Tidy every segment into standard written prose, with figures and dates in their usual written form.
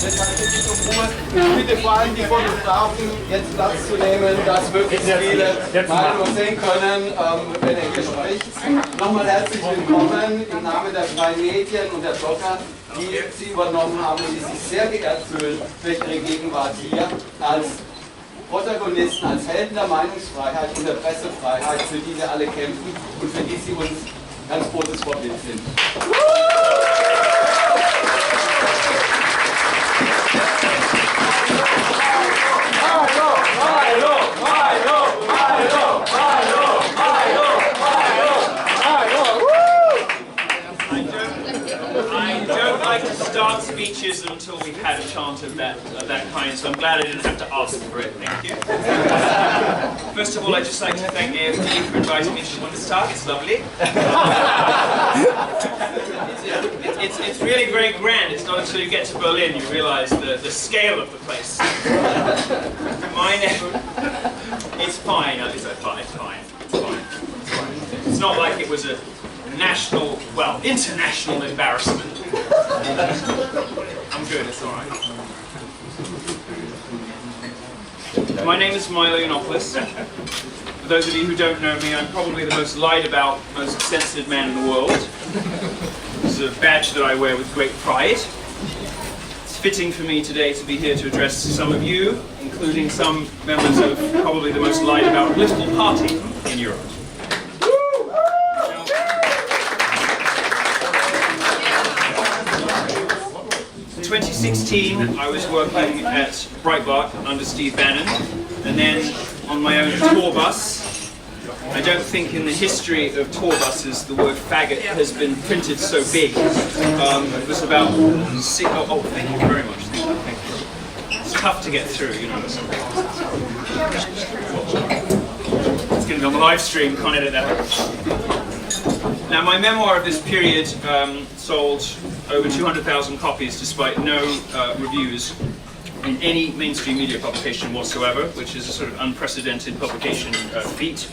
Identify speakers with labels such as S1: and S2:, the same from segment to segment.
S1: Deshalb bitte ich um Ruhe. Bitte vor allem die Fotografen jetzt Platz zu nehmen, dass möglichst viele Milo sehen können, wenn er hier spricht. Nochmal herzlich willkommen im Namen der Freien Medien und der Blogger, die Sie übernommen haben und die sich sehr geehrt fühlen durch Ihre Gegenwart hier als Protagonisten, als Helden der Meinungsfreiheit und der Pressefreiheit, für die wir alle kämpfen und für die Sie uns ganz großes Vorbild sind.
S2: I don't like to start speeches until we've had a chant of that kind, so I'm glad I didn't have to ask for it. Thank you. First of all, I'd just like to thank Erste for inviting me to the Bundestag. It's lovely. It's really very grand. It's not until you get to Berlin you realise the scale of the place. My name... It's fine. It's fine. It's not like it was a national, well, international embarrassment. I'm good, it's alright. My name is Milo Yiannopoulos. For those of you who don't know me, I'm probably the most lied about, most censored man in the world. This is a badge that I wear with great pride. It's fitting for me today to be here to address some of you, including some members of probably the most lied about political party in Europe. In 2016, I was working at Breitbart under Steve Bannon, and then on my own tour bus. I don't think in the history of tour buses the word faggot has been printed so big. It was about thank you very much. Thank you. It's tough to get through, you know. It's going to be on the live stream, can't edit that out. Now, my memoir of this period sold over 200,000 copies despite no reviews in any mainstream media publication whatsoever, which is a sort of unprecedented publication feat.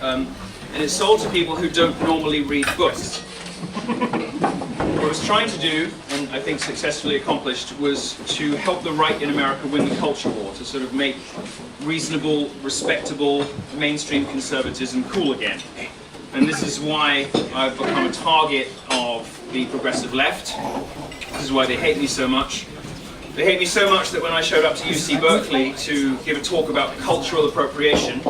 S2: And it's sold to people who don't normally read books. What I was trying to do, and I think successfully accomplished, was to help the right in America win the culture war, to sort of make reasonable, respectable, mainstream conservatism cool again. And this is why I've become a target of the progressive left. This is why they hate me so much. They hate me so much that when I showed up to UC Berkeley to give a talk about cultural appropriation,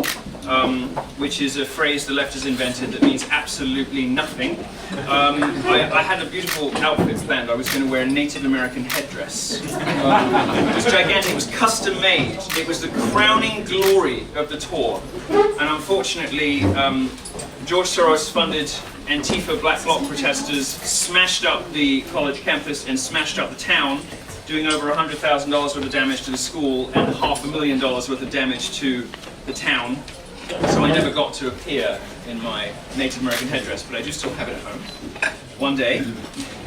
S2: which is a phrase the left has invented that means absolutely nothing, I had a beautiful outfit planned. I was going to wear a Native American headdress. It was gigantic, it was custom made. It was the crowning glory of the tour. And unfortunately, George Soros funded Antifa Black Bloc protesters smashed up the college campus and smashed up the town, doing over $100,000 worth of damage to the school and $500,000 worth of damage to the town. So I never got to appear in my Native American headdress, but I do still have it at home. One day.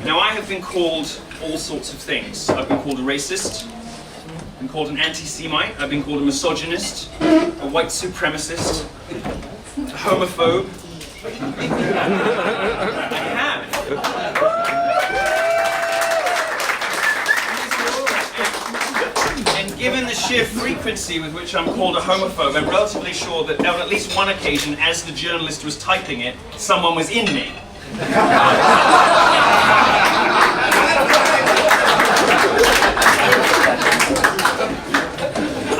S2: Now, I have been called all sorts of things. I've been called a racist, I've been called an anti-Semite, I've been called a misogynist, a white supremacist, a homophobe. I have. And given the sheer frequency with which I'm called a homophobe, I'm relatively sure that on at least one occasion, as the journalist was typing it, someone was in me.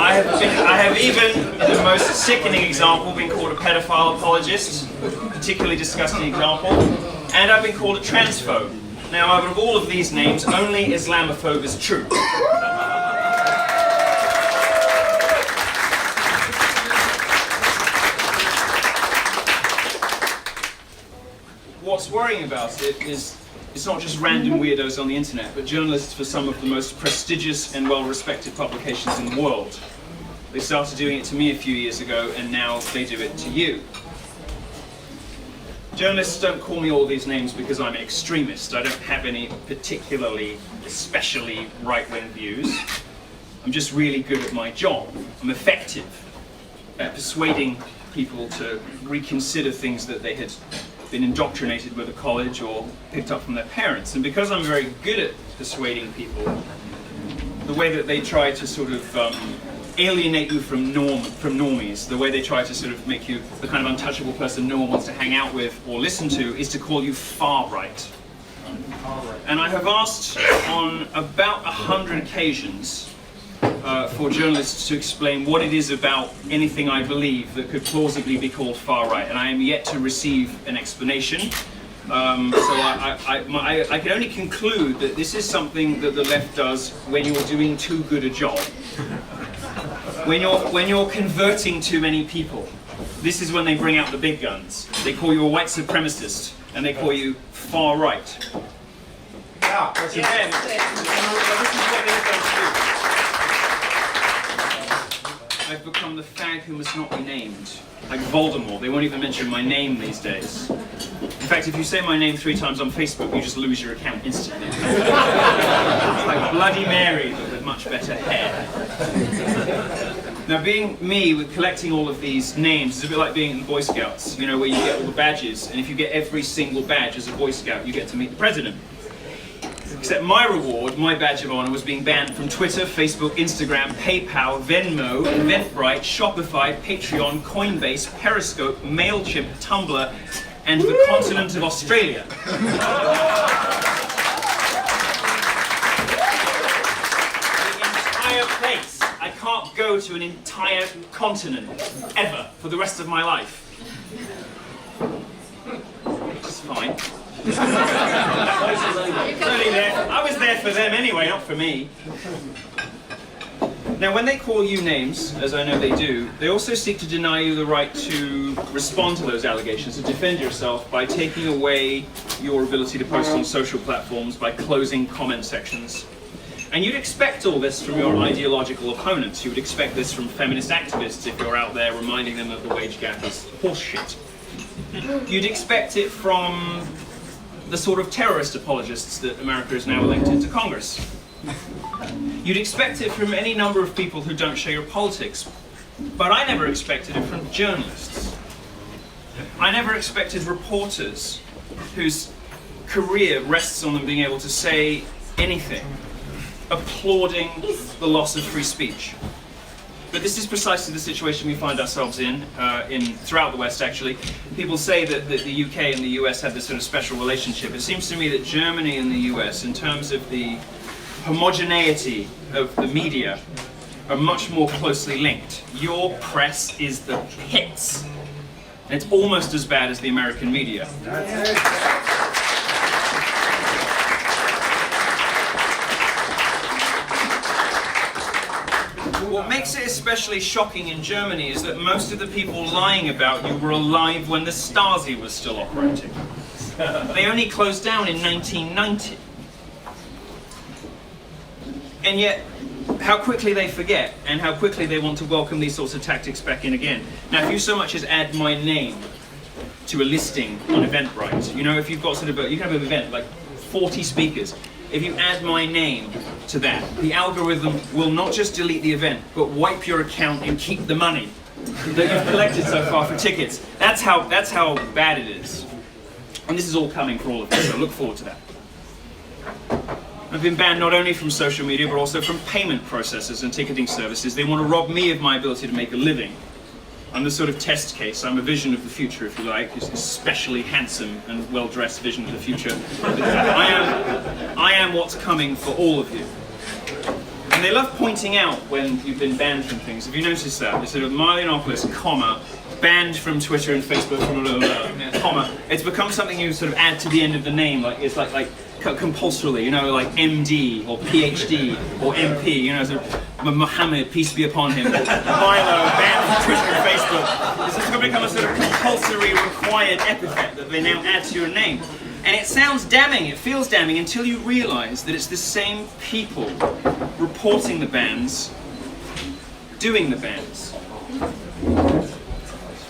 S2: I have even, in the most sickening example, been called a pedophile apologist, particularly disgusting example, and I've been called a transphobe. Now, out of all of these names, only Islamophobe is true. What's worrying about it is it's not just random weirdos on the internet, but journalists for some of the most prestigious and well-respected publications in the world. They started doing it to me a few years ago, and now they do it to you. Journalists don't call me all these names because I'm an extremist. I don't have any particularly, especially right-wing views. I'm just really good at my job. I'm effective at persuading people to reconsider things that they had been indoctrinated with at college or picked up from their parents. And because I'm very good at persuading people the way that they try to sort of alienate you from normies, the way they try to sort of make you the kind of untouchable person no one wants to hang out with or listen to, is to call you far right. And I have asked on about 100 occasions for journalists to explain what it is about anything I believe that could plausibly be called far right, and I am yet to receive an explanation. So I can only conclude that this is something that the left does when you're doing too good a job. When you're converting too many people. This is when they bring out the big guns. They call you a white supremacist, and they call you far right.
S1: Ja,
S2: To them, this is what they've done to do. I've become the fag who must not be named. Like Voldemort, they won't even mention my name these days. In fact, if you say my name 3 times on Facebook, you just lose your account instantly. It's like Bloody Mary, but with much better hair. Now, being me, with collecting all of these names, is a bit like being in the Boy Scouts, you know, where you get all the badges, and if you get every single badge as a Boy Scout, you get to meet the president. Except my reward, my badge of honor, was being banned from Twitter, Facebook, Instagram, PayPal, Venmo, Eventbrite, Shopify, Patreon, Coinbase, Periscope, MailChimp, Tumblr, and the continent of Australia. The entire place. I can't go to an entire continent, ever, for the rest of my life. Which is fine. I was there for them anyway, not for me. Now, when they call you names, as I know they do, they also seek to deny you the right to respond to those allegations, to defend yourself by taking away your ability to post on social platforms, by closing comment sections. And you'd expect all this from your ideological opponents. You would expect this from feminist activists if you're out there reminding them that the wage gap is horseshit. You'd expect it from the sort of terrorist apologists that America is now elected to Congress. You'd expect it from any number of people who don't share your politics, but I never expected it from journalists. I never expected reporters whose career rests on them being able to say anything, applauding the loss of free speech. But this is precisely the situation we find ourselves in throughout the West, actually. People say that the UK and the US have this sort of special relationship. It seems to me that Germany and the US, in terms of the homogeneity of the media, are much more closely linked. Your press is the pits. And it's almost as bad as the American media. What makes it especially shocking in Germany is that most of the people lying about you were alive when the Stasi was still operating. They only closed down in 1990. And yet, how quickly they forget, and how quickly they want to welcome these sorts of tactics back in again. Now, if you so much as add my name to a listing on Eventbrite, you know, if you've got sort of you can have an event like 40 speakers. If you add my name to that, the algorithm will not just delete the event, but wipe your account and keep the money that you've collected so far for tickets. That's how bad it is. And this is all coming for all of us, so look forward to that. I've been banned not only from social media, but also from payment processors and ticketing services. They want to rob me of my ability to make a living. I'm the sort of test case. I'm a vision of the future, if you like. It's an especially handsome and well-dressed vision of the future. I am what's coming for all of you. And they love pointing out when you've been banned from things. Have you noticed that? They sort of Milo Yiannopoulos, comma, banned from Twitter and Facebook, from comma. It's become something you sort of add to the end of the name. Like it's like compulsorily, you know, like MD or PhD or MP, you know, sort of Mohammed, peace be upon him, Milo, banned from Twitter and Facebook. This has become a sort of compulsory required epithet that they now add to your name. And it sounds damning, it feels damning, until you realise that it's the same people reporting the bans, doing the bans.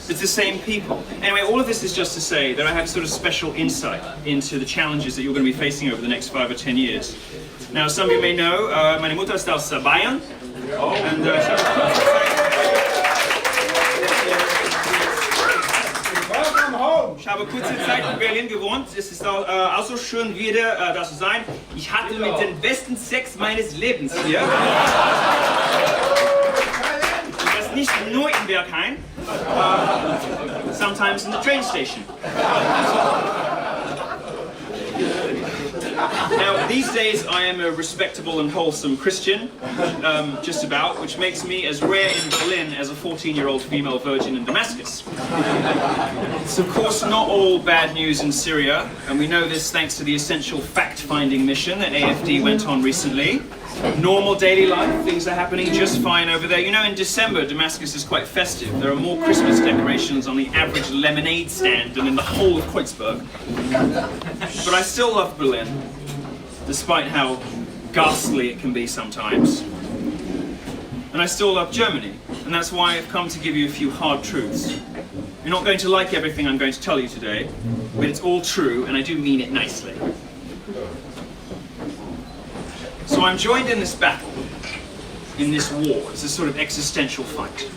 S2: It's the same people. Anyway, all of this is just to say that I have sort of special insight into the challenges that you're going to be facing over the next 5 or 10 years. Now, some of you may know, meine Mutter ist aus Bayern. And, welcome home. Ich habe habe kurze Zeit in Berlin gewohnt. Es ist auch so schön wieder da zu sein. Ich hatte mit den besten Sex meines Lebens hier. Und das nicht nur in Berghain, sometimes in the train station. Now, these days I am a respectable and wholesome Christian, just about, which makes me as rare in Berlin as a 14-year-old female virgin in Damascus. It's of course not all bad news in Syria, and we know this thanks to the essential fact-finding mission that AFD went on recently. Normal daily life, things are happening just fine over there. You know, in December, Damascus is quite festive. There are more Christmas decorations on the average lemonade stand than in the whole of Kreuzberg. But I still love Berlin, despite how ghastly it can be sometimes. And I still love Germany, and that's why I've come to give you a few hard truths. You're not going to like everything I'm going to tell you today, but it's all true, and I do mean it nicely. So I'm joined in this battle, in this war, it's a sort of existential fight,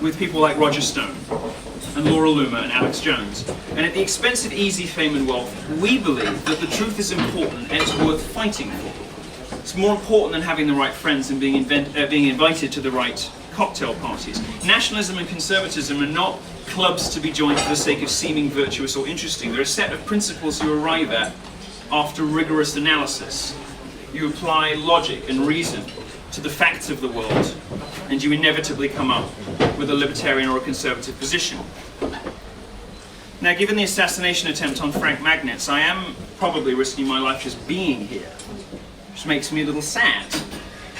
S2: with people like Roger Stone, and Laura Loomer and Alex Jones. And at the expense of easy fame and wealth, we believe that the truth is important and it's worth fighting for. It's more important than having the right friends and being invited to the right cocktail parties. Nationalism and conservatism are not clubs to be joined for the sake of seeming virtuous or interesting. They're a set of principles you arrive at after rigorous analysis. You apply logic and reason to the facts of the world, and you inevitably come up with a libertarian or a conservative position. Now, given the assassination attempt on Frank Magnitz, I am probably risking my life just being here, which makes me a little sad.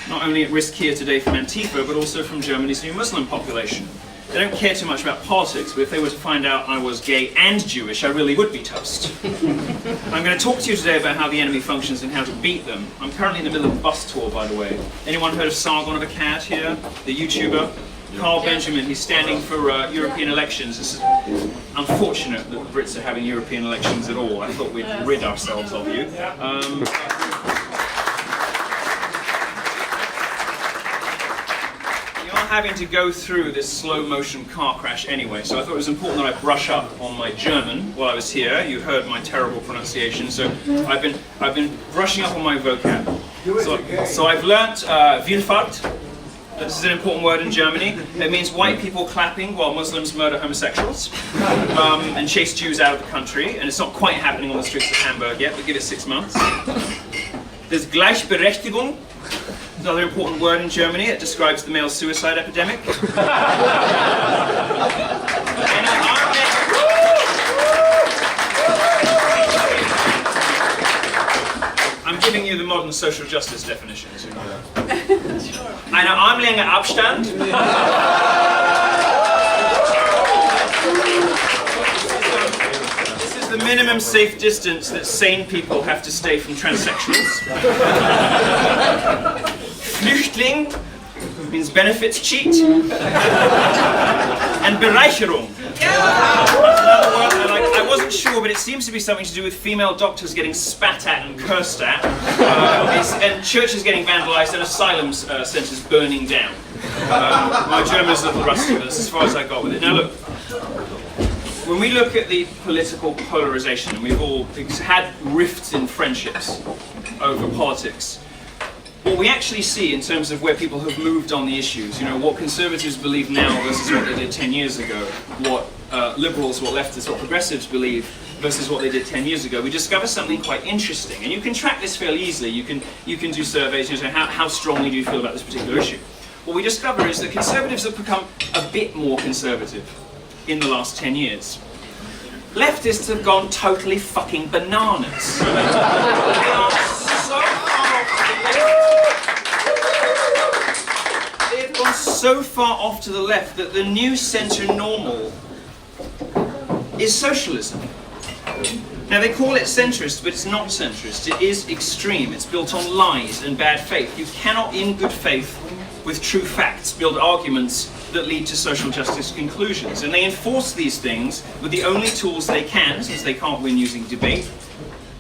S2: Not only at risk here today from Antifa, but also from Germany's new Muslim population. They don't care too much about politics, but if they were to find out I was gay and Jewish, I really would be toast. I'm going to talk to you today about how the enemy functions and how to beat them. I'm currently in the middle of a bus tour, by the way. Anyone heard of Sargon of Akkad here? The YouTuber? Carl Benjamin, he's standing for European elections. This is unfortunate that the Brits are having European elections at all. I thought we'd rid ourselves of you. Having to go through this slow motion car crash anyway, so I thought it was important that I brush up on my German while I was here. You heard my terrible pronunciation, so I've been brushing up on my vocab. So I've learnt Vielfalt. This is an important word in Germany. It means white people clapping while Muslims murder homosexuals and chase Jews out of the country. And it's not quite happening on the streets of Hamburg yet, but give it 6 months. There's Gleichberechtigung. Another important word in Germany. It describes the male suicide epidemic. I'm giving you the modern social justice definitions. Eine Armlänge Abstand. This is the minimum safe distance that sane people have to stay from transsexuals. Flüchtling means benefits cheat. And Bereicherung. Another word I wasn't sure, but it seems to be something to do with female doctors getting spat at and cursed at, and churches getting vandalized and asylum centres burning down. My German is a little rusty, but that's as far as I got with it. Now look, when we look at the political polarisation, and we've all had rifts in friendships over politics, what we actually see in terms of where people have moved on the issues, you know, what conservatives believe now versus what they did 10 years ago, what liberals, what leftists, what progressives believe versus what they did 10 years ago, we discover something quite interesting. And you can track this fairly easily. You can do surveys, you know, how strongly do you feel about this particular issue. What we discover is that conservatives have become a bit more conservative in the last 10 years. Leftists have gone totally fucking bananas. They are so they've gone so far off to the left that the new centre normal is socialism. Now they call it centrist, but it's not centrist. It is extreme. It's built on lies and bad faith. You cannot, in good faith, with true facts, build arguments that lead to social justice conclusions. And they enforce these things with the only tools they can, since they can't win using debate,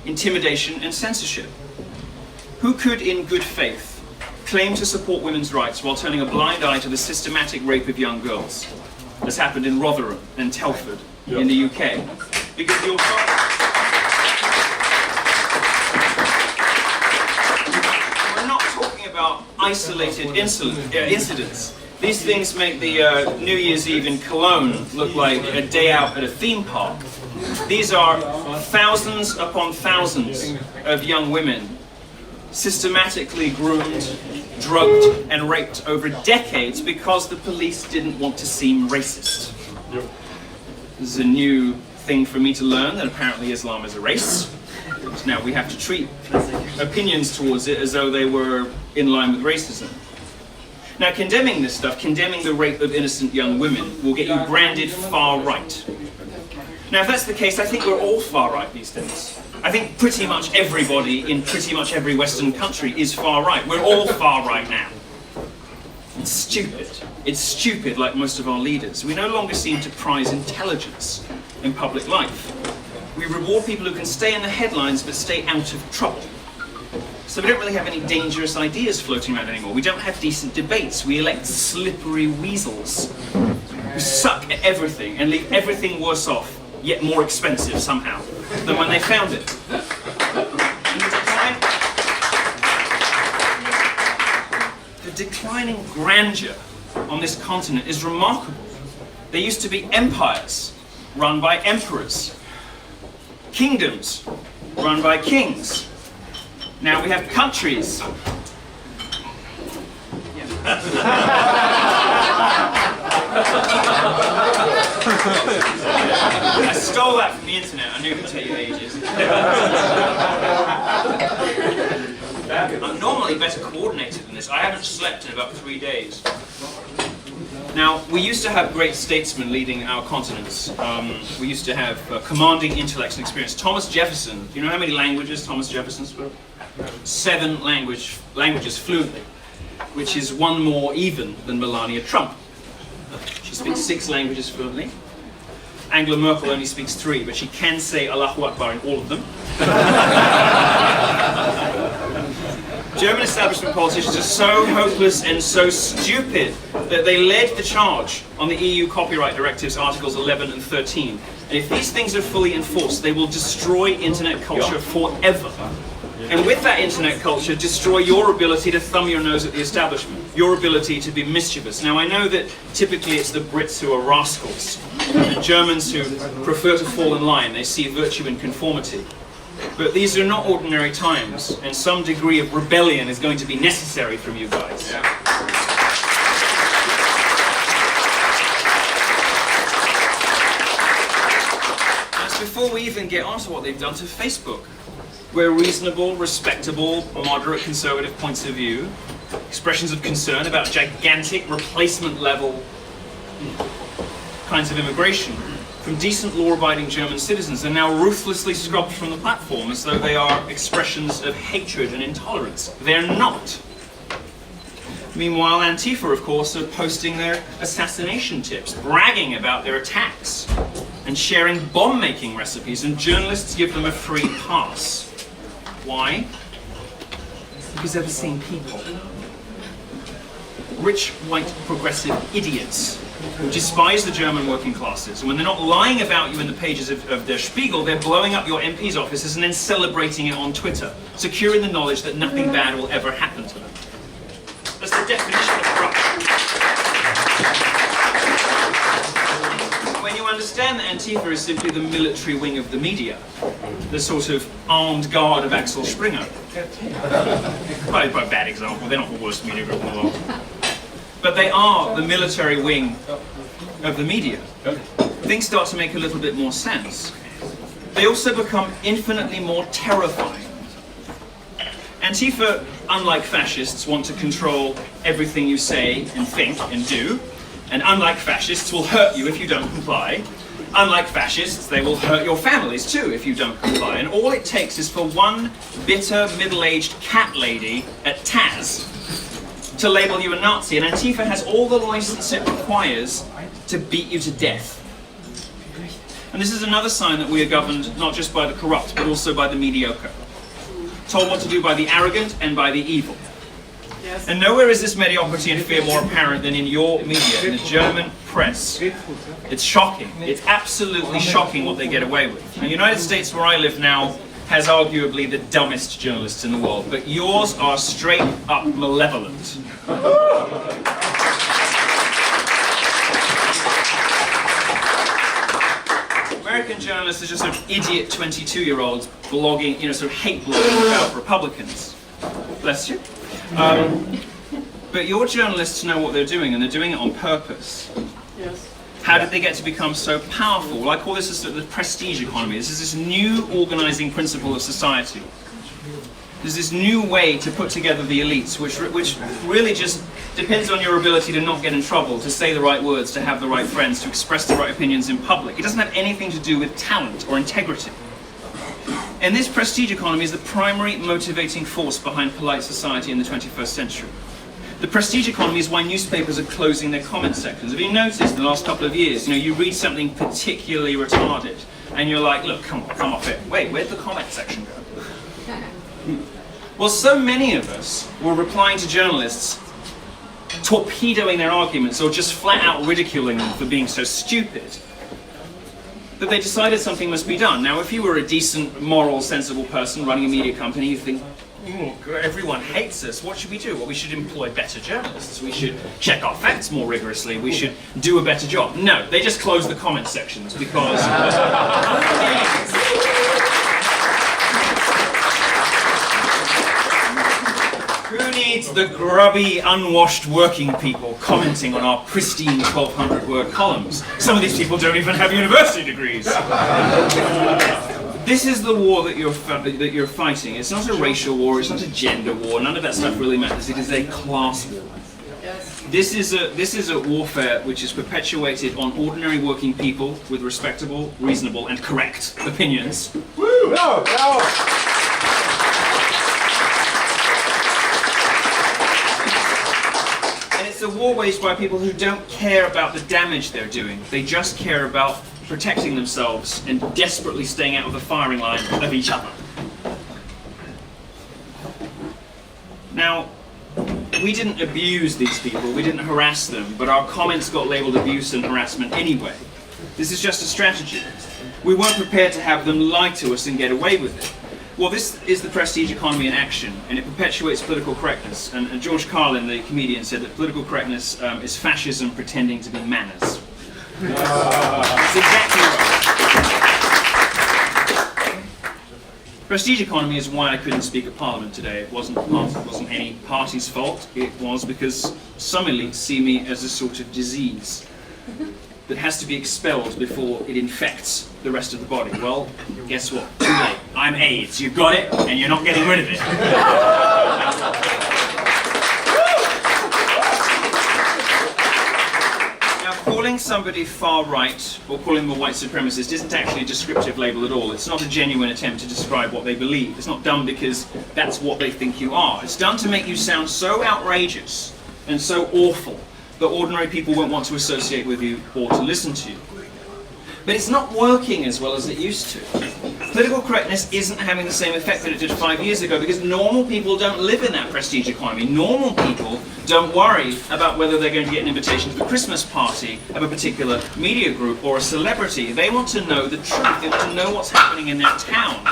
S2: intimidation and censorship. Who could, in good faith, claim to support women's rights while turning a blind eye to the systematic rape of young girls, as happened in Rotherham and Telford in the UK? Because we're not talking about isolated incidents. These things make the New Year's Eve in Cologne look like a day out at a theme park. These are thousands upon thousands of young women systematically groomed, drugged and raped over decades because the police didn't want to seem racist. This is a new thing for me to learn, that apparently Islam is a race. So now we have to treat opinions towards it as though they were in line with racism. Now, condemning this stuff, condemning the rape of innocent young women, will get you branded far right. Now, if that's the case, I think we're all far right these days. I think pretty much everybody in pretty much every Western country is far right. We're all far right now. It's stupid. It's stupid, like most of our leaders. We no longer seem to prize intelligence in public life. We reward people who can stay in the headlines but stay out of trouble. So we don't really have any dangerous ideas floating around anymore. We don't have decent debates. We elect slippery weasels who suck at everything and leave everything worse off, yet more expensive somehow, than when they found it. The declining grandeur on this continent is remarkable. There used to be empires run by emperors, kingdoms run by kings. Now we have countries. I stole that from the internet. I knew it would take you ages. I'm normally better coordinated than this. I haven't slept in about 3 days. Now, we used to have great statesmen leading our continents. We used to have commanding intellects and experience. Thomas Jefferson, do you know how many languages Thomas Jefferson spoke? 7 languages fluently, which is one more even than Melania Trump. She speaks 6 languages fluently. Angela Merkel only speaks 3, but she can say Allahu Akbar in all of them. German establishment politicians are so hopeless and so stupid that they led the charge on the EU copyright directives Articles 11 and 13. And if these things are fully enforced, they will destroy internet culture forever. And with that internet culture, destroy your ability to thumb your nose at the establishment, your ability to be mischievous. Now, I know that typically it's the Brits who are rascals, and the Germans who prefer to fall in line. They see virtue in conformity. But these are not ordinary times, and some degree of rebellion is going to be necessary from you guys. That's before we even get onto what they've done to Facebook, where reasonable, respectable, moderate conservative points of view, expressions of concern about gigantic replacement level kinds of immigration from decent law-abiding German citizens are now ruthlessly scrubbed from the platform as though they are expressions of hatred and intolerance. They're not. Meanwhile, Antifa, of course, are posting their assassination tips, bragging about their attacks, and sharing bomb-making recipes, and journalists give them a free pass. Why? Because they're the same people. Rich, white, progressive idiots who despise the German working classes. And when they're not lying about you in the pages of Der Spiegel, they're blowing up your MP's offices and then celebrating it on Twitter, secure in the knowledge that nothing bad will ever happen to them. That's the definition of corruption. When you understand that Antifa is simply the military wing of the media, the sort of armed guard of Axel Springer. By a bad example, they're not the worst media group in the world. But they are the military wing of the media. Things start to make a little bit more sense. They also become infinitely more terrifying. Antifa, unlike fascists, want to control everything you say and think and do. And unlike fascists, will hurt you if you don't comply. Unlike fascists, they will hurt your families too if you don't comply. And all it takes is for one bitter, middle-aged cat lady at Taz to label you a Nazi, and Antifa has all the license it requires to beat you to death. And this is another sign that we are governed not just by the corrupt, but also by the mediocre. Told what to do by the arrogant and by the evil. Yes. And nowhere is this mediocrity and fear more apparent than in your media, in the German press. It's shocking. It's absolutely shocking what they get away with. The United States, where I live now, has arguably the dumbest journalists in the world, but yours are straight up malevolent. American journalists are just sort of idiot 22-year-olds blogging, sort of hate blogging about Republicans. Bless you. But your journalists know what they're doing, and they're doing it on purpose.
S3: Yes.
S2: How did they get to become so powerful? Well, I call this the prestige economy. This is this new organizing principle of society. There's this new way to put together the elites, which really just depends on your ability to not get in trouble, to say the right words, to have the right friends, to express the right opinions in public. It doesn't have anything to do with talent or integrity. And this prestige economy is the primary motivating force behind polite society in the 21st century. The prestige economy is why newspapers are closing their comment sections. Have you noticed in the last couple of years, you read something particularly retarded, and you're like, look, come off it. Wait, where'd the comment section go? Well, so many of us were replying to journalists, torpedoing their arguments, or just flat out ridiculing them for being so stupid, that they decided something must be done. Now, if you were a decent, moral, sensible person running a media company, you think, everyone hates us, what should we do? Well, we should employ better journalists. We should check our facts more rigorously. We should do a better job. No, they just closed the comment sections because... Who needs the grubby, unwashed working people commenting on our pristine 1,200-word columns? Some of these people don't even have university degrees. This is the war that you're fighting. It's not a racial war, it's not a gender war, none of that stuff really matters. It is a class war. This is a warfare which is perpetuated on ordinary working people with respectable, reasonable, and correct opinions.
S1: Woo! No, no.
S2: And it's a war waged by people who don't care about the damage they're doing. They just care about protecting themselves and desperately staying out of the firing line of each other. Now, we didn't abuse these people, we didn't harass them, but our comments got labeled abuse and harassment anyway. This is just a strategy. We weren't prepared to have them lie to us and get away with it. Well, this is the prestige economy in action, and it perpetuates political correctness. And George Carlin, the comedian, said that political correctness is fascism pretending to be manners. That's exactly right. Prestige economy is why I couldn't speak at Parliament today. It wasn't any party's fault. It was because some elites see me as a sort of disease that has to be expelled before it infects the rest of the body. Well, guess what? Too late. I'm AIDS. You've got it, and you're not getting rid of it. Calling somebody far right or calling them a white supremacist isn't actually a descriptive label at all. It's not a genuine attempt to describe what they believe. It's not done because that's what they think you are. It's done to make you sound so outrageous and so awful that ordinary people won't want to associate with you or to listen to you. But it's not working as well as it used to. Political correctness isn't having the same effect that it did 5 years ago because normal people don't live in that prestige economy. Normal people don't worry about whether they're going to get an invitation to the Christmas party of a particular media group or a celebrity. They want to know the truth. They want to know what's happening in their town.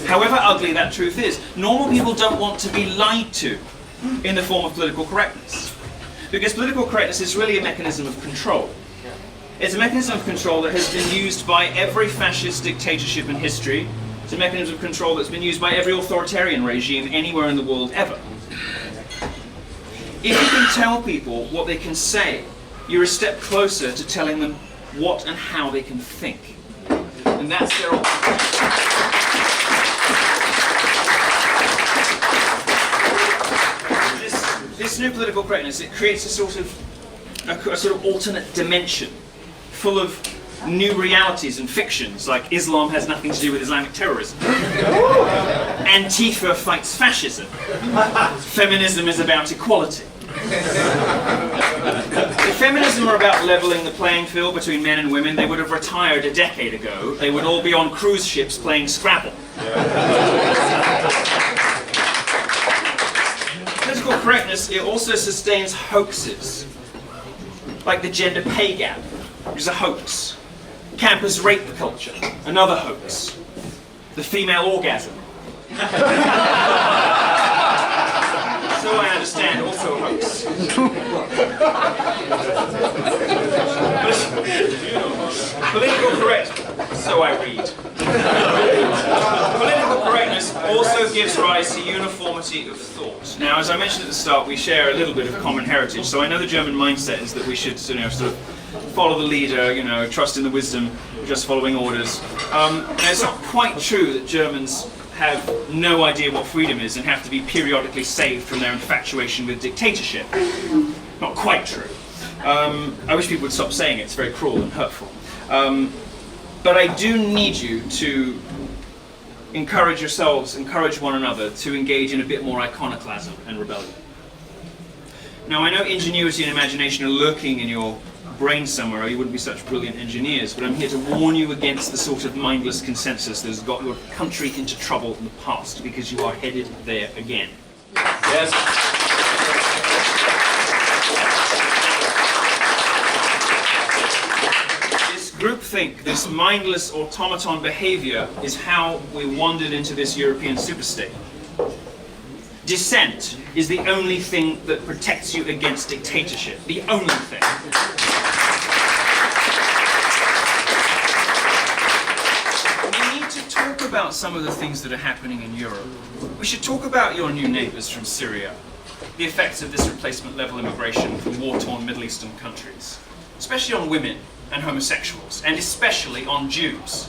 S2: However ugly that truth is, normal people don't want to be lied to in the form of political correctness. Because political correctness is really a mechanism of control. It's a mechanism of control that has been used by every fascist dictatorship in history. It's a mechanism of control that's been used by every authoritarian regime anywhere in the world ever. If you can tell people what they can say, you're a step closer to telling them what and how they can think. And that's their This new political correctness, it creates a sort of alternate dimension full of new realities and fictions, like Islam has nothing to do with Islamic terrorism. Antifa fights fascism. Feminism is about equality. If feminism were about leveling the playing field between men and women, they would have retired a decade ago. They would all be on cruise ships playing Scrabble. Political correctness, it also sustains hoaxes. like the gender pay gap, which is a hoax. Campus rape culture, another hoax. The female orgasm. So I understand, also a hoax. Political correctness, so I read. Political correctness also gives rise to uniformity of thought. Now, as I mentioned at the start, we share a little bit of common heritage, so I know the German mindset is that we should, sort of follow the leader, trust in the wisdom of just following orders. And it's not quite true that Germans have no idea what freedom is and have to be periodically saved from their infatuation with dictatorship. Not quite true. I wish people would stop saying it. It's very cruel and hurtful. But I do need you to encourage yourselves, encourage one another to engage in a bit more iconoclasm and rebellion. Now, I know ingenuity and imagination are lurking in your brain somewhere, or you wouldn't be such brilliant engineers, but I'm here to warn you against the sort of mindless consensus that has got your country into trouble in the past, because you are headed there again. Yes. This groupthink, this mindless automaton behavior is how we wandered into this European superstate. Dissent is the only thing that protects you against dictatorship. The only thing. Talk about some of the things that are happening in Europe. We should talk about your new neighbours from Syria, the effects of this replacement level immigration from war-torn Middle Eastern countries, especially on women and homosexuals, and especially on Jews.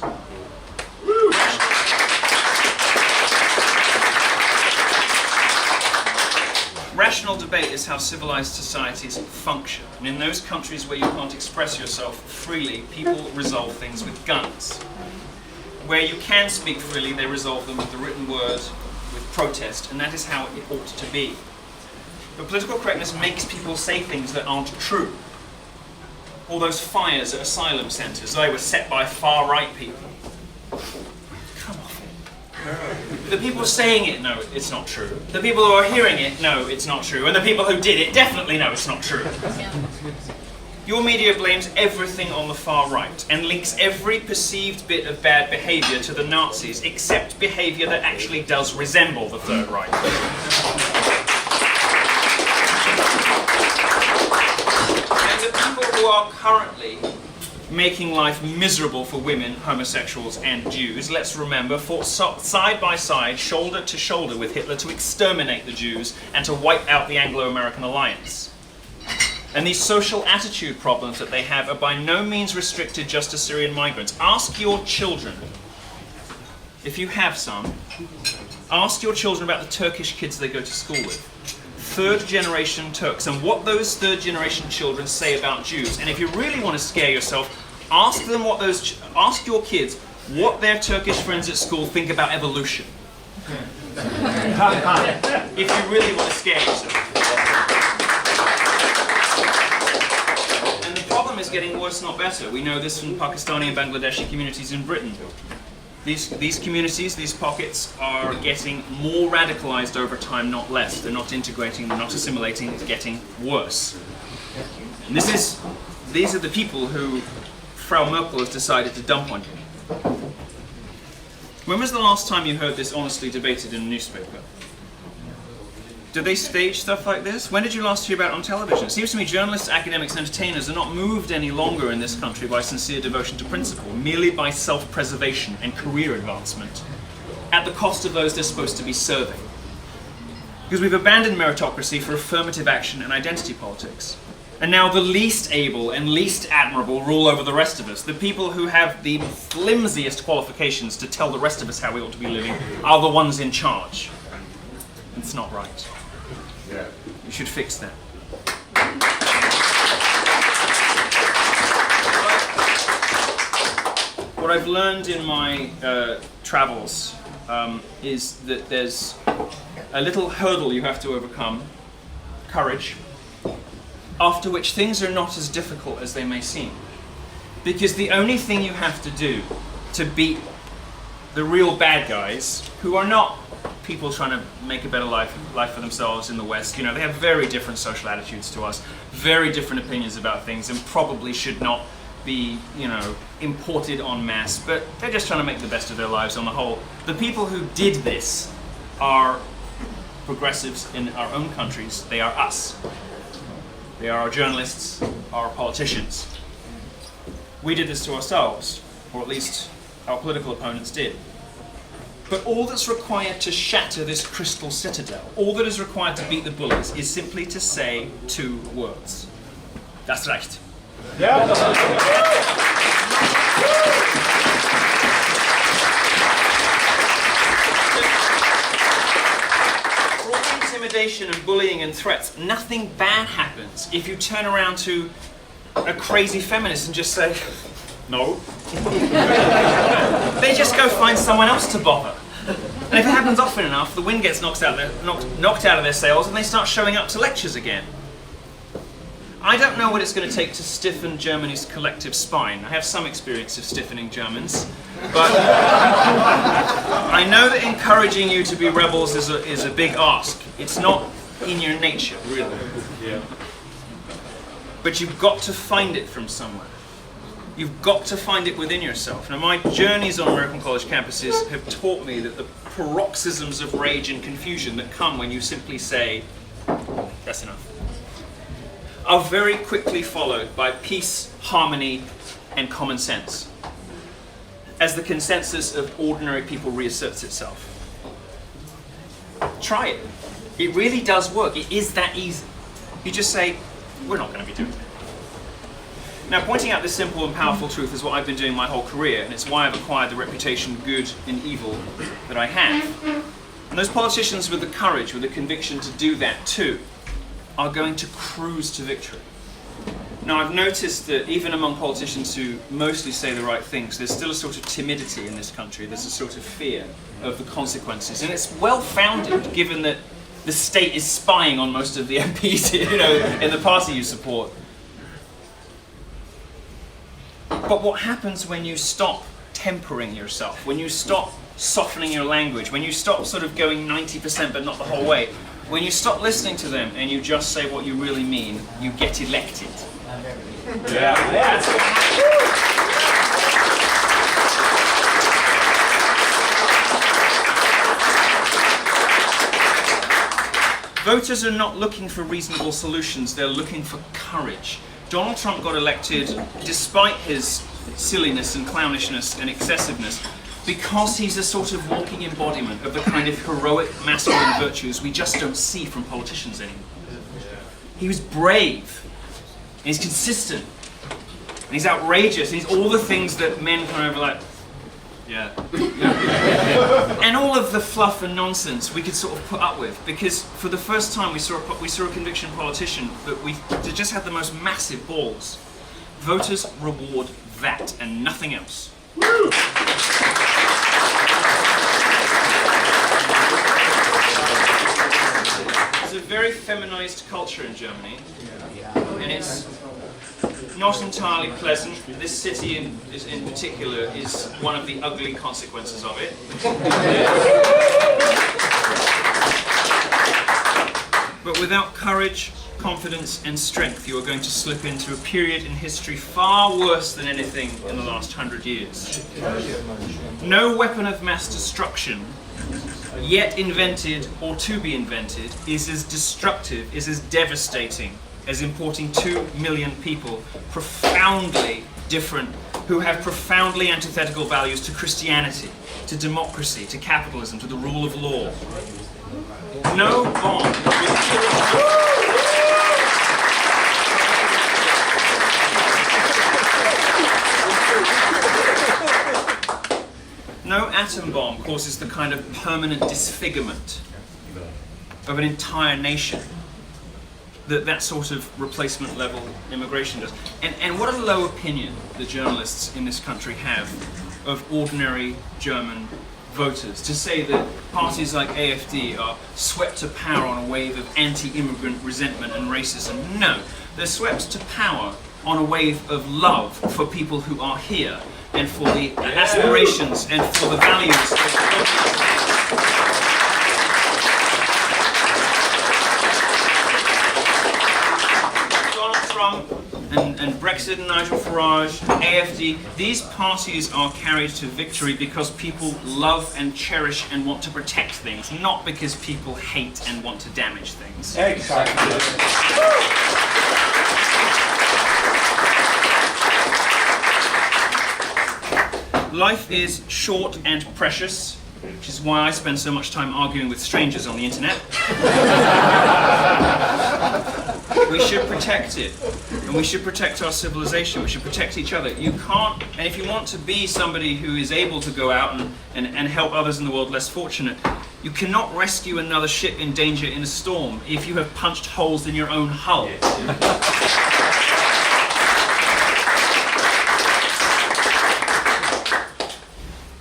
S2: Rational debate is how civilized societies function, and in those countries where you can't express yourself freely, people resolve things with guns. Where you can speak freely, they resolve them with the written word, with protest, and that is how it ought to be. But political correctness makes people say things that aren't true. All those fires at asylum centres, they were set by far-right people. Come off it. The people saying it know it's not true. The people who are hearing it know it's not true. And the people who did it definitely know it's not true. Your media blames everything on the far right and links every perceived bit of bad behaviour to the Nazis, except behaviour that actually does resemble the Third Reich. And the people who are currently making life miserable for women, homosexuals and Jews, let's remember, fought side by side, shoulder to shoulder with Hitler to exterminate the Jews and to wipe out the Anglo-American alliance. And these social attitude problems that they have are by no means restricted just to Syrian migrants. Ask your children, if you have some, ask your children about the Turkish kids they go to school with. Third-generation Turks, and what those third-generation children say about Jews. And if you really want to scare yourself, ask your kids what their Turkish friends at school think about evolution. If you really want to scare yourself. Is getting worse, not better. We know this from Pakistani and Bangladeshi communities in Britain. These communities, these pockets, are getting more radicalized over time, not less. They're not integrating, they're not assimilating, it's getting worse. And these are the people who Frau Merkel has decided to dump on you. When was the last time you heard this honestly debated in a newspaper? Do they stage stuff like this? When did you last hear about it on television? It seems to me journalists, academics, and entertainers are not moved any longer in this country by sincere devotion to principle, merely by self-preservation and career advancement, at the cost of those they're supposed to be serving. Because we've abandoned meritocracy for affirmative action and identity politics. And now the least able and least admirable rule over the rest of us. The people who have the flimsiest qualifications to tell the rest of us how we ought to be living are the ones in charge. It's not right. Yeah. You should fix that. What I've learned in my travels is that there's a little hurdle you have to overcome, courage, after which things are not as difficult as they may seem. Because the only thing you have to do to beat the real bad guys, who are not people trying to make a better life for themselves in the West. You know, they have very different social attitudes to us, very different opinions about things, and probably should not be, you know, imported en masse, but they're just trying to make the best of their lives on the whole. The people who did this are progressives in our own countries. They are us. They are our journalists, our politicians. We did this to ourselves, or at least our political opponents did. But all that's required to shatter this crystal citadel, all that is required to beat the bullies, is simply to say 2 words. Das reicht.
S3: Yeah.
S2: For all the intimidation and bullying and threats, nothing bad happens if you turn around to a crazy feminist and just say, no. They just go find someone else to bother. And if it happens often enough, the wind gets knocked out of their sails and they start showing up to lectures again. I don't know what it's going to take to stiffen Germany's collective spine. I have some experience of stiffening Germans, but I know that encouraging you to be rebels is a big ask. It's not in your nature, really.
S3: Yeah.
S2: But you've got to find it from somewhere. You've got to find it within yourself. Now, my journeys on American college campuses have taught me that the paroxysms of rage and confusion that come when you simply say, that's enough, are very quickly followed by peace, harmony, and common sense, as the consensus of ordinary people reasserts itself. Try it. It really does work. It is that easy. You just say, we're not going to be doing it. Now, pointing out this simple and powerful truth is what I've been doing my whole career, and it's why I've acquired the reputation, good and evil, that I have. And those politicians with the courage, with the conviction to do that too, are going to cruise to victory. Now, I've noticed that even among politicians who mostly say the right things, there's still a sort of timidity in this country. There's a sort of fear of the consequences, and it's well-founded, given that the state is spying on most of the MPs, you know, in the party you support. But what happens when you stop tempering yourself, when you stop softening your language, when you stop sort of going 90% but not the whole way, when you stop listening to them and you just say what you really mean, you get elected.
S3: Yeah.
S2: Voters are not looking for reasonable solutions, they're looking for courage. Donald Trump got elected despite his silliness and clownishness and excessiveness because he's a sort of walking embodiment of the kind of heroic masculine virtues we just don't see from politicians anymore. He was brave, and he's consistent, and he's outrageous, and he's all the things that men kind of like, yeah. And all of the fluff and nonsense we could sort of put up with, because for the first time we saw a conviction politician that just had the most massive balls. Voters reward that and nothing else. There's a very feminized culture in Germany, and it's not entirely pleasant. This city in particular is one of the ugly consequences of it. But without courage, confidence and strength, you are going to slip into a period in history far worse than anything in the last 100 years. No weapon of mass destruction yet invented or to be invented is as destructive, is as devastating as importing 2 million people, profoundly different, who have profoundly antithetical values to Christianity, to democracy, to capitalism, to the rule of law. No bomb will kill No atom bomb causes the kind of permanent disfigurement of an entire nation that sort of replacement level immigration does. And what a low opinion the journalists in this country have of ordinary German voters, to say that parties like AfD are swept to power on a wave of anti-immigrant resentment and racism. No, they're swept to power on a wave of love for people who are here and for the aspirations and for the values of Trump and Brexit and Nigel Farage, AFD, these parties are carried to victory because people love and cherish and want to protect things, not because people hate and want to damage things.
S3: Exactly.
S2: Life is short and precious, which is why I spend so much time arguing with strangers on the internet. We should protect it, and we should protect our civilization, we should protect each other. You can't, and if you want to be somebody who is able to go out and help others in the world less fortunate, you cannot rescue another ship in danger in a storm if you have punched holes in your own hull. If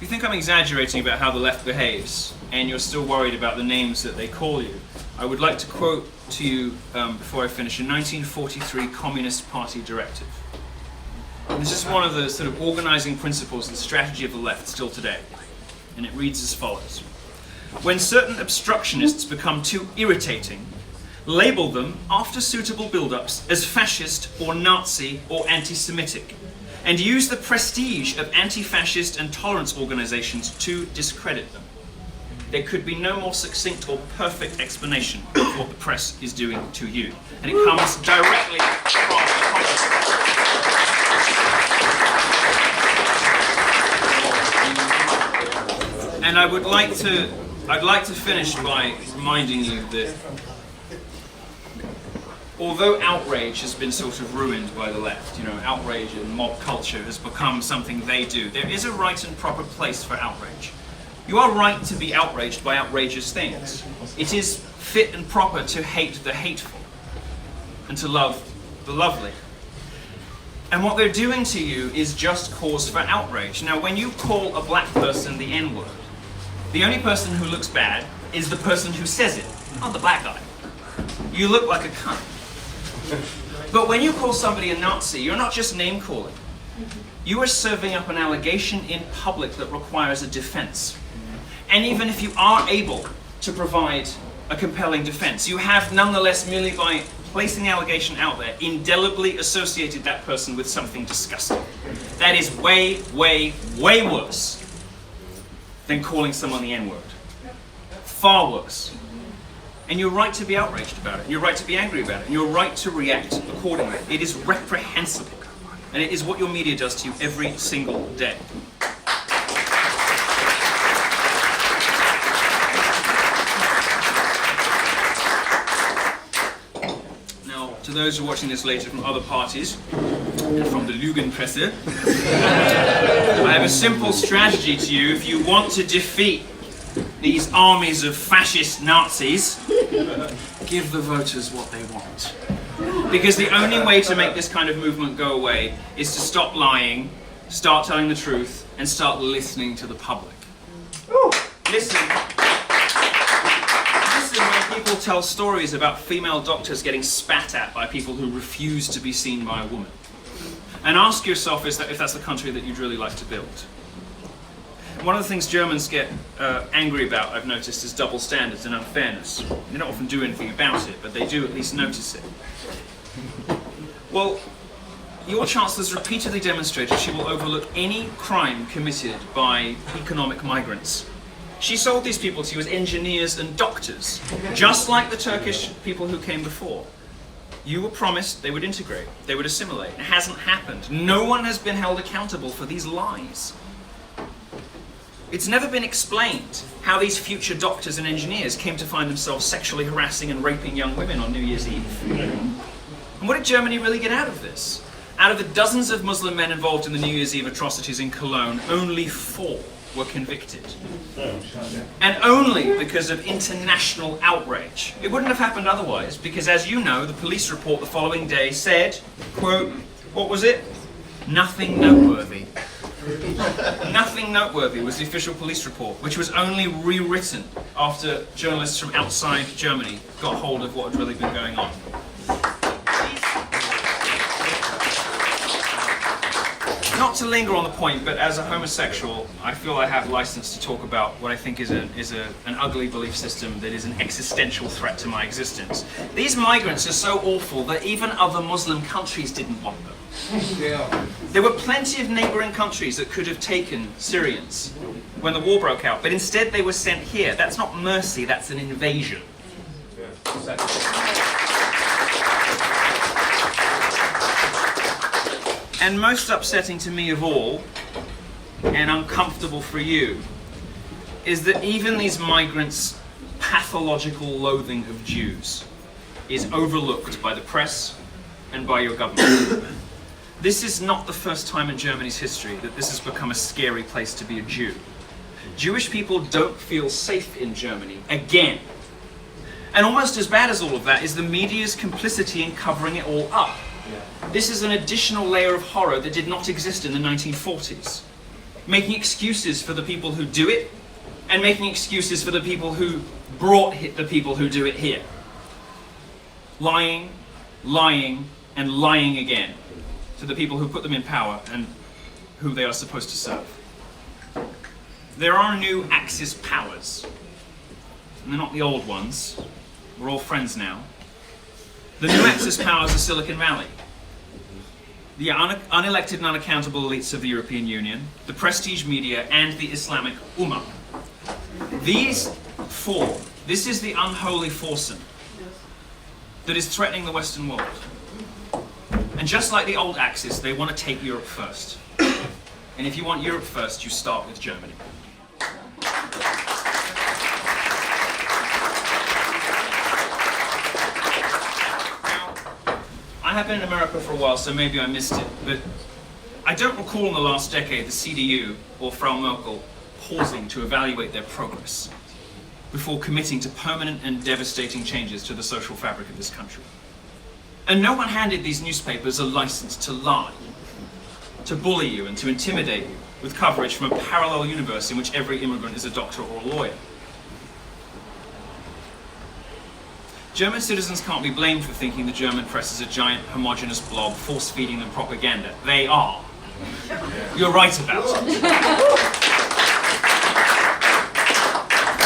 S2: you think I'm exaggerating about how the left behaves, and you're still worried about the names that they call you, I would like to quote to you, before I finish, a 1943 Communist Party directive. And this is one of the sort of organizing principles and strategy of the left still today. And it reads as follows. When certain obstructionists become too irritating, label them, after suitable build-ups, as fascist or Nazi or anti-Semitic, and use the prestige of anti-fascist and tolerance organizations to discredit them. There could be no more succinct or perfect explanation of what the press is doing to you. And it comes directly from the Conference. And I'd like to finish by reminding you that although outrage has been sort of ruined by the left, outrage and mob culture has become something they do, there is a right and proper place for outrage. You are right to be outraged by outrageous things. It is fit and proper to hate the hateful and to love the lovely. And what they're doing to you is just cause for outrage. Now, when you call a black person the N-word, the only person who looks bad is the person who says it, not the black guy. You look like a cunt. But when you call somebody a Nazi, you're not just name-calling. You are serving up an allegation in public that requires a defense. And even if you are able to provide a compelling defense, you have nonetheless, merely by placing the allegation out there, indelibly associated that person with something disgusting. That is way, way, way worse than calling someone the N-word. Far worse. And you're right to be outraged about it, and you're right to be angry about it, and you're right to react accordingly. It is reprehensible, and it is what your media does to you every single day. Now, to those who are watching this later from other parties, and from the Lügenpresse, I have a simple strategy to you if you want to defeat these armies of fascist Nazis. Give the voters what they want. Because the only way to make this kind of movement go away is to stop lying, start telling the truth, and start listening to the public. Listen when people tell stories about female doctors getting spat at by people who refuse to be seen by a woman. And ask yourself if that's the country that you'd really like to build. One of the things Germans get angry about, I've noticed, is double standards and unfairness. They don't often do anything about it, but they do at least notice it. Well, your Chancellor's repeatedly demonstrated she will overlook any crime committed by economic migrants. She sold these people to you as engineers and doctors, just like the Turkish people who came before. You were promised they would integrate, they would assimilate. It hasn't happened. No one has been held accountable for these lies. It's never been explained how these future doctors and engineers came to find themselves sexually harassing and raping young women on New Year's Eve. And what did Germany really get out of this? Out of the dozens of Muslim men involved in the New Year's Eve atrocities in Cologne, only 4 were convicted. And only because of international outrage. It wouldn't have happened otherwise, because as you know, the police report the following day said, quote, what was it? Nothing noteworthy. Nothing noteworthy was the official police report, which was only rewritten after journalists from outside Germany got hold of what had really been going on. Not not to linger on the point, but as a homosexual, I feel I have license to talk about what I think is an ugly belief system that is an existential threat to my existence. These migrants are so awful that even other Muslim countries didn't want them.
S1: Yeah.
S2: There were plenty of neighboring countries that could have taken Syrians when the war broke out, but instead they were sent here. That's not mercy, that's an invasion. And most upsetting to me of all, and uncomfortable for you, is that even these migrants' pathological loathing of Jews is overlooked by the press and by your government. This is not the first time in Germany's history that this has become a scary place to be a Jew. Jewish people don't feel safe in Germany again. And almost as bad as all of that is the media's complicity in covering it all up. This is an additional layer of horror that did not exist in the 1940s. Making excuses for the people who do it, and making excuses for the people who brought the people who do it here. Lying, lying, and lying again to the people who put them in power and who they are supposed to serve. There are new Axis powers, and they're not the old ones. We're all friends now. The new Axis powers are Silicon Valley, the unelected and unaccountable elites of the European Union, the prestige media, and the Islamic Ummah. These four, this is the unholy foursome that is threatening the Western world. And just like the old Axis, they want to take Europe first. And if you want Europe first, you start with Germany. I have been in America for a while, so maybe I missed it, but I don't recall in the last decade the CDU or Frau Merkel pausing to evaluate their progress before committing to permanent and devastating changes to the social fabric of this country. And no one handed these newspapers a license to lie, to bully you and to intimidate you with coverage from a parallel universe in which every immigrant is a doctor or a lawyer. German citizens can't be blamed for thinking the German press is a giant homogenous blob force-feeding them propaganda. They are. You're right about it.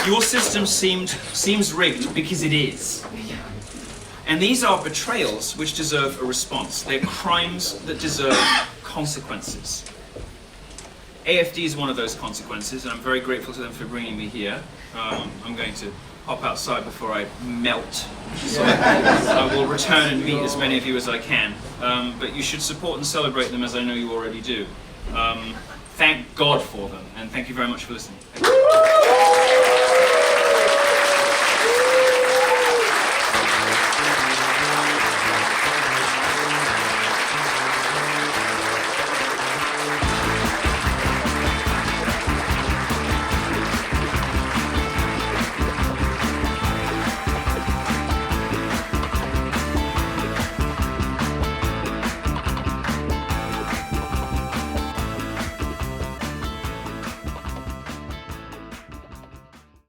S2: Your system seems rigged because it is. And these are betrayals which deserve a response. They're crimes that deserve consequences. AFD is one of those consequences, and I'm very grateful to them for bringing me here. I'm going to hop outside before I melt. So I will return and meet as many of you as I can. But you should support and celebrate them as I know you already do. Thank God for them, and thank you very much for listening.